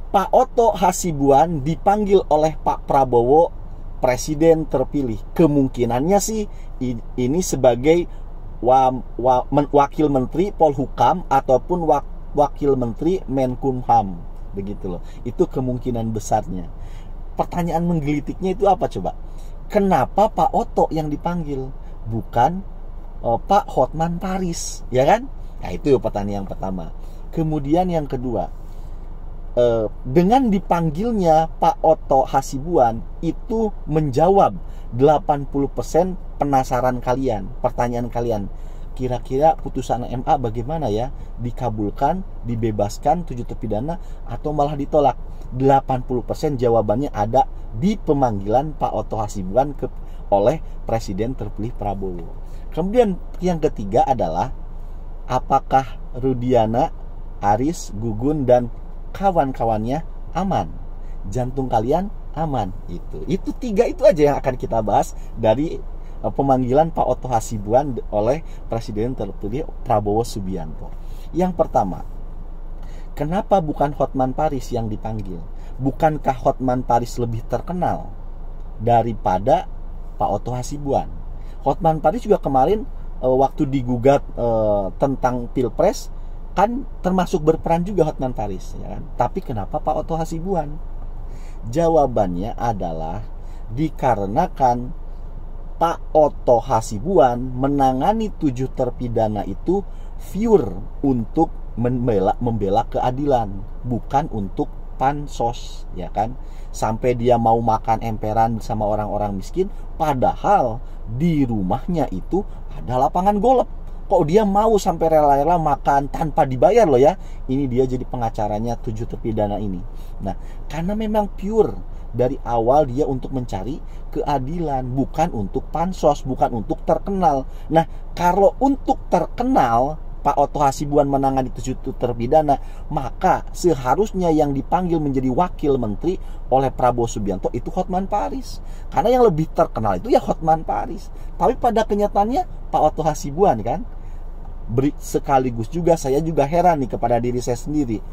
Pak Oto Hasibuan dipanggil oleh Pak Prabowo presiden terpilih. Kemungkinannya sih ini sebagai wakil menteri Polhukam ataupun wakil menteri Menkumham, begitu loh. Itu kemungkinan besarnya. Pertanyaan menggelitiknya itu apa coba? Kenapa Pak Oto yang dipanggil, bukan Pak Hotman Paris, ya kan? Nah, itu pertanyaan yang pertama. Kemudian yang kedua, dengan dipanggilnya Pak Oto Hasibuan itu menjawab 80% penasaran kalian, pertanyaan kalian. Kira-kira putusan MA bagaimana ya? Dikabulkan, dibebaskan 7 terpidana atau malah ditolak? 80% jawabannya ada di pemanggilan Pak Oto Hasibuan oleh Presiden terpilih Prabowo. Kemudian yang ketiga adalah apakah Rudiana, Aris, Gugun dan kawan-kawannya aman, jantung kalian aman. Itu tiga itu aja yang akan kita bahas dari pemanggilan Pak Oto Hasibuan oleh Presiden terpilih Prabowo Subianto. Yang pertama, kenapa bukan Hotman Paris yang dipanggil? Bukankah Hotman Paris lebih terkenal daripada Pak Oto Hasibuan? Hotman Paris juga kemarin waktu digugat tentang Pilpres kan termasuk berperan juga Hotman Paris, ya kan? Tapi kenapa Pak Oto Hasibuan? Jawabannya adalah dikarenakan Pak Oto Hasibuan menangani 7 terpidana itu pure untuk membela keadilan, bukan untuk pansos, ya kan? Sampai dia mau makan emperan bersama orang-orang miskin, padahal di rumahnya itu ada lapangan golf. Kok dia mau sampai rela-rela makan tanpa dibayar loh ya? Ini dia jadi pengacaranya 7 terpidana ini. Nah, karena memang pure dari awal dia untuk mencari keadilan, bukan untuk pansos, bukan untuk terkenal. Nah, kalau untuk terkenal Pak Oto Hasibuan menangani 7 terpidana, maka seharusnya yang dipanggil menjadi wakil menteri oleh Prabowo Subianto itu Hotman Paris. Karena yang lebih terkenal itu ya Hotman Paris. Tapi pada kenyataannya Pak Oto Hasibuan kan. Sekaligus juga saya juga heran nih kepada diri saya sendiri.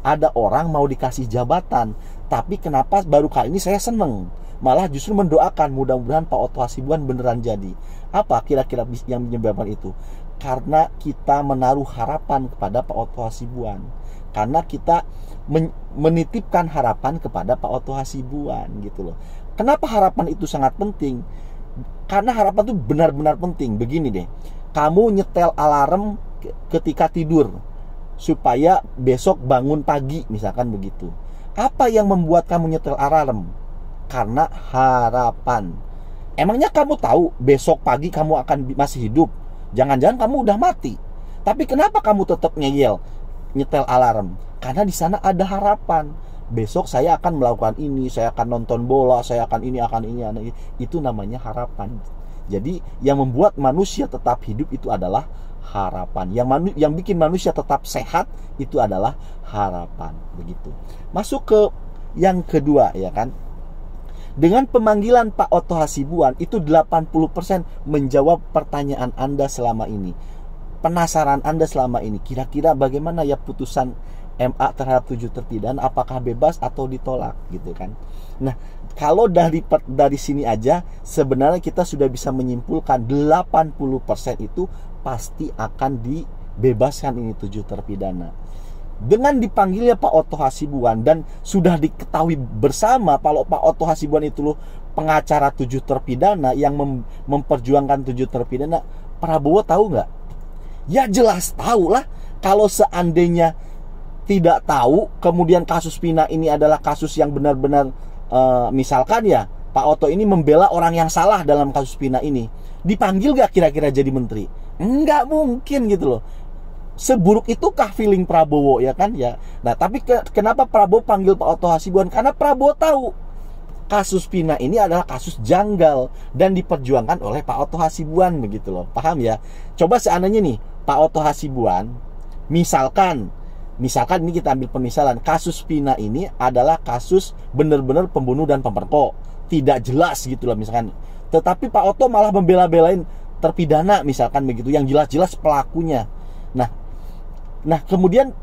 Ada orang mau dikasih jabatan, tapi kenapa baru kali ini saya seneng? Malah justru mendoakan mudah-mudahan Pak Oto Hasibuan beneran jadi. Apa kira-kira yang menyebabkan itu? Karena kita menaruh harapan kepada Pak Oto Hasibuan. Karena kita menitipkan harapan kepada Pak Oto Hasibuan gitu loh. Kenapa harapan itu sangat penting? Karena harapan itu benar-benar penting. Begini deh, kamu nyetel alarm ketika tidur supaya besok bangun pagi, misalkan begitu. Apa yang membuat kamu nyetel alarm? Karena harapan. Emangnya kamu tahu besok pagi kamu akan masih hidup? Jangan-jangan kamu udah mati. Tapi kenapa kamu tetap nyetel alarm? Karena di sana ada harapan. Besok saya akan melakukan ini, saya akan nonton bola, saya akan ini. Itu namanya harapan. Jadi yang membuat manusia tetap hidup itu adalah harapan. Yang bikin manusia tetap sehat itu adalah harapan, begitu. Masuk ke yang kedua, ya kan? Dengan pemanggilan Pak Oto Hasibuan itu 80% menjawab pertanyaan Anda selama ini. Penasaran Anda selama ini, kira-kira bagaimana ya putusan MA terhadap 7 terpidana, apakah bebas atau ditolak gitu kan. Nah, kalau dari sini aja sebenarnya kita sudah bisa menyimpulkan 80% itu pasti akan dibebaskan ini 7 terpidana. Dengan dipanggilnya Pak Oto Hasibuan dan sudah diketahui bersama kalau Pak Oto Hasibuan itu loh pengacara 7 terpidana yang memperjuangkan 7 terpidana, Prabowo tahu nggak? Ya jelas tahu lah. Kalau seandainya tidak tahu, kemudian kasus Pina ini adalah kasus yang benar-benar misalkan ya Pak Oto ini membela orang yang salah dalam kasus Pina ini, dipanggil gak kira-kira jadi menteri? Enggak mungkin gitu loh. Seburuk itukah feeling Prabowo, ya kan ya. Nah, tapi kenapa Prabowo panggil Pak Oto Hasibuan? Karena Prabowo tahu kasus Pina ini adalah kasus janggal dan diperjuangkan oleh Pak Oto Hasibuan, begitu loh. Paham ya? Coba seandainya nih Pak Oto Hasibuan misalkan ini kita ambil pemisalan, kasus Pina ini adalah kasus benar-benar pembunuh dan pemerkosa, tidak jelas gitu loh misalkan. Tetapi Pak Oto malah membela-belain terpidana misalkan begitu, yang jelas-jelas pelakunya. Nah kemudian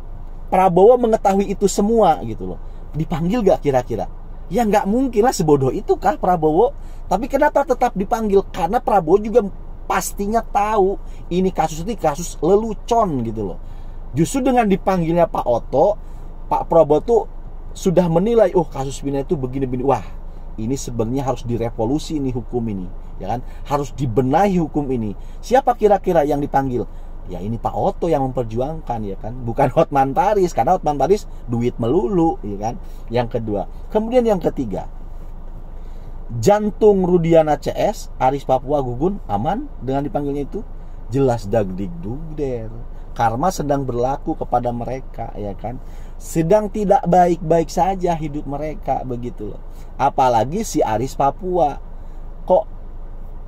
Prabowo mengetahui itu semua gitu loh. dipanggil gak kira-kira? Ya nggak mungkin lah, sebodoh itu kah Prabowo? Tapi kenapa tetap dipanggil? Karena Prabowo juga pastinya tahu ini kasus lelucon gitu loh. Justru dengan dipanggilnya Pak Oto, Pak Prabowo tuh sudah menilai, oh kasus Vina itu begini-begini. Wah, ini sebenarnya harus direvolusi nih hukum ini, ya kan? Harus dibenahi hukum ini. Siapa kira-kira yang dipanggil? Ya ini Pak Oto yang memperjuangkan, ya kan, bukan Hotman Paris, karena Hotman Paris duit melulu, ya kan. Yang kedua, kemudian yang ketiga, jantung Rudiana CS, Aris Papua gugun, aman dengan dipanggilnya itu? Jelas dagdikdugder, karma sedang berlaku kepada mereka, ya kan. Sedang tidak baik-baik saja hidup mereka, begitu loh. Apalagi si Aris Papua, kok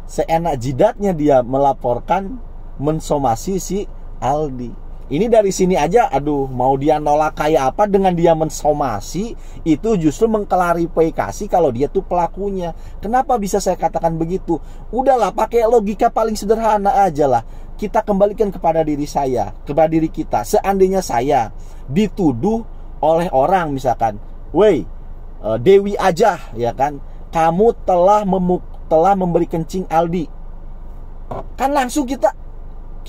seenak jidatnya dia melaporkan mensomasi si Aldi. Ini dari sini aja, aduh, mau dia nolak kayak apa dengan dia mensomasi, itu justru mengklarifikasi kalau dia tuh pelakunya. Kenapa bisa saya katakan begitu? Udahlah, pakai logika paling sederhana aja lah. Kita kembalikan kepada diri saya, kepada diri kita. Seandainya saya dituduh oleh orang misalkan, "Woi, Dewi aja, ya kan, kamu telah memberi kencing Aldi." Kan langsung kita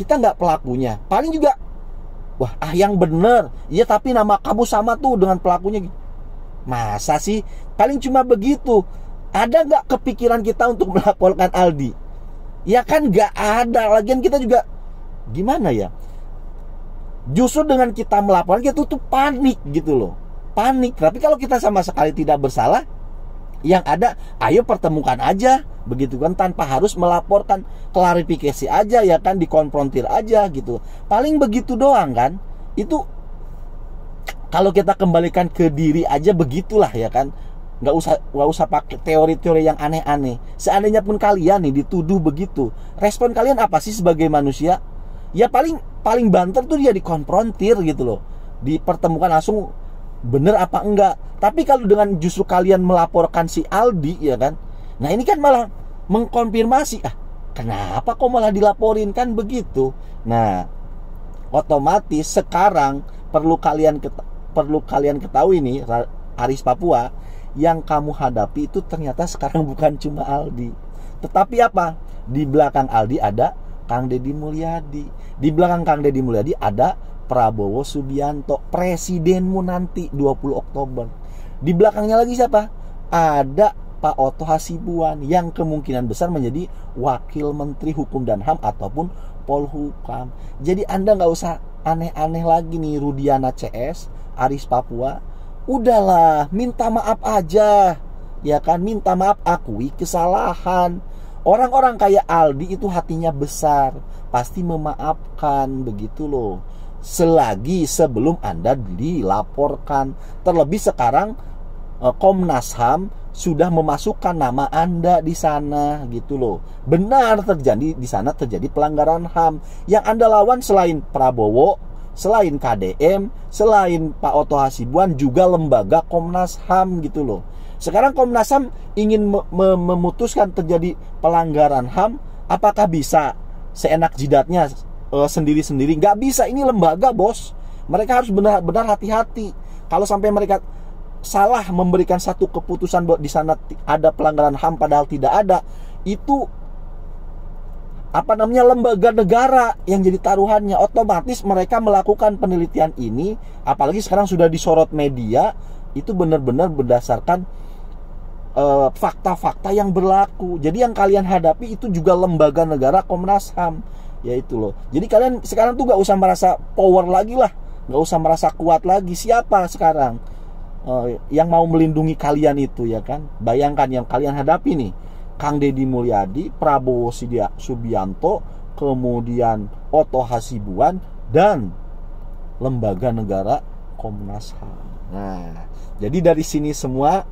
nggak pelakunya, paling juga, wah, yang bener, iya tapi nama kamu sama tuh dengan pelakunya. Masa sih? Paling cuma begitu. Ada nggak kepikiran kita untuk melaporkan Aldi? Ya kan nggak ada. Lagian kita juga gimana ya? Justru dengan kita melaporkan, kita tuh panik gitu loh, panik. Tapi kalau kita sama sekali tidak bersalah, yang ada ayo pertemukan aja, begitu kan, tanpa harus melaporkan, klarifikasi aja, ya kan, dikonfrontir aja gitu. Paling begitu doang kan. Itu kalau kita kembalikan ke diri aja begitulah, ya kan. Nggak usah pakai teori-teori yang aneh-aneh. Seandainya pun kalian nih dituduh begitu, respon kalian apa sih sebagai manusia? Ya paling banter tuh dia dikonfrontir gitu loh, dipertemukan langsung, bener apa enggak. Tapi kalau dengan justru kalian melaporkan si Aldi, ya kan, nah ini kan malah mengkonfirmasi, kenapa kok malah dilaporin, kan begitu. Nah, otomatis sekarang perlu kalian ketahui nih, Aris Papua, yang kamu hadapi itu ternyata sekarang bukan cuma Aldi, tetapi apa? Di belakang Aldi ada Kang Deddy Mulyadi, di belakang Kang Deddy Mulyadi ada Prabowo Subianto, presidenmu nanti 20 Oktober. Di belakangnya lagi siapa? Ada Pak Oto Hasibuan yang kemungkinan besar menjadi Wakil Menteri Hukum dan HAM ataupun Polhukam. Jadi Anda nggak usah aneh-aneh lagi nih, Rudiana CS, Aris Papua. Udahlah, minta maaf aja, ya kan, minta maaf, akui kesalahan. Orang-orang kayak Aldi itu hatinya besar, pasti memaafkan, begitu loh. Selagi sebelum Anda dilaporkan. Terlebih sekarang Komnas HAM sudah memasukkan nama Anda di sana, gitu loh. Benar terjadi di sana, terjadi pelanggaran HAM. Yang Anda lawan selain Prabowo, selain KDM, selain Pak Oto Hasibuan, juga lembaga Komnas HAM, gitu loh. Sekarang Komnas HAM ingin memutuskan terjadi pelanggaran HAM, apakah bisa seenak jidatnya sendiri-sendiri? Nggak bisa, ini lembaga, bos. Mereka harus benar-benar hati-hati. Kalau sampai mereka salah memberikan satu keputusan bahwa di sana ada pelanggaran HAM padahal tidak ada, itu lembaga negara yang jadi taruhannya. Otomatis mereka melakukan penelitian ini, apalagi sekarang sudah disorot media, itu benar-benar berdasarkan fakta-fakta yang berlaku. Jadi yang kalian hadapi itu juga lembaga negara, Komnas HAM, yaitu loh. Jadi kalian sekarang tuh nggak usah merasa power lagi lah, nggak usah merasa kuat lagi. Siapa sekarang yang mau melindungi kalian itu, ya kan? Bayangkan yang kalian hadapi nih, Kang Deddy Mulyadi, Prabowo Subianto, kemudian Oto Hasibuan, dan lembaga negara Komnas HAM. Nah, jadi dari sini semua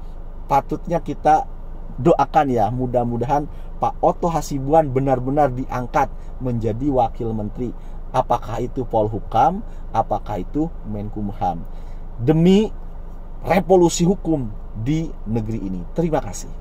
patutnya kita doakan ya, mudah-mudahan Pak Oto Hasibuan benar-benar diangkat menjadi wakil menteri. Apakah itu Polhukam, apakah itu Menkumham, demi revolusi hukum di negeri ini. Terima kasih.